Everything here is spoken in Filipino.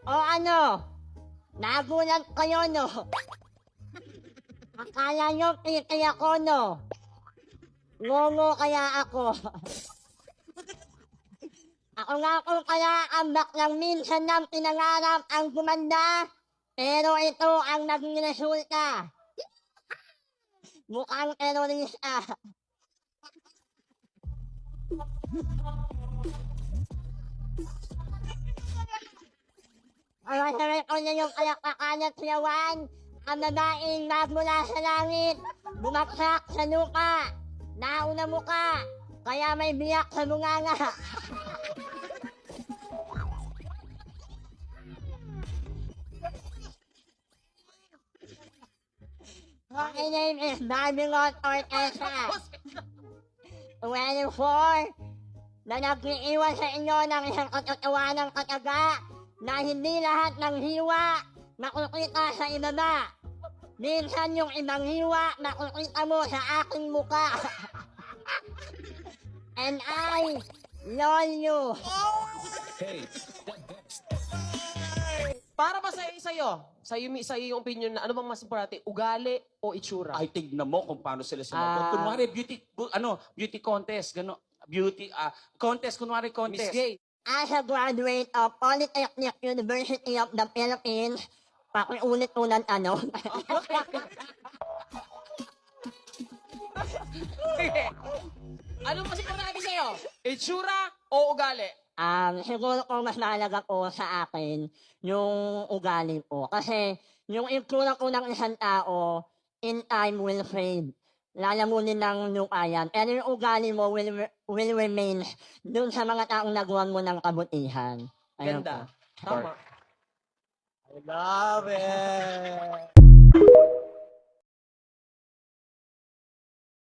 O ano? Nagulat kayo, no? Akala nyo piki ako, no? Ngongo kaya ako. Ako nga po kaya ang baklang minsan nang pinangarap ang gumanda, pero ito ang naging resulta. Mukhang terorista. Masasabi ko na yung kalakakan at siyawan, ang babaeng magmula sa langit, bumagsak sa lupa, nauna mo ka, kaya may biyak sa bunganga. My name is Babylon Ortesa. 24 na nag-iiwan sa inyo ng isang katotohanan ng kataga na hindi lahat ng hiwa makukita sa ibaba. Minsan yung ibang hiwa makukita mo sa aking muka. And I love you. Para ba sa'yo yung opinion na ano bang mas importante, ugali o itsura? Ay, tignan mo kung paano sila sumagot. Kunwari, beauty contest, gano, contest, kunwari Miss contest. Gay. As a graduate of Polytechnic University of the Philippines, pakiulit-ulan ano? Ano mas importante sa'yo? Itsura o ugali? Siguro kung mas mahalaga po sa akin, yung ugali po. Kasi yung itsura ko ng isang tao, in time will fade. Lalamunin ng lupa yan. Pero yung ugali mo will remain dun sa mga taong nagawan mo ng kabutihan. Ayun Ganda. po. Tama. I love it.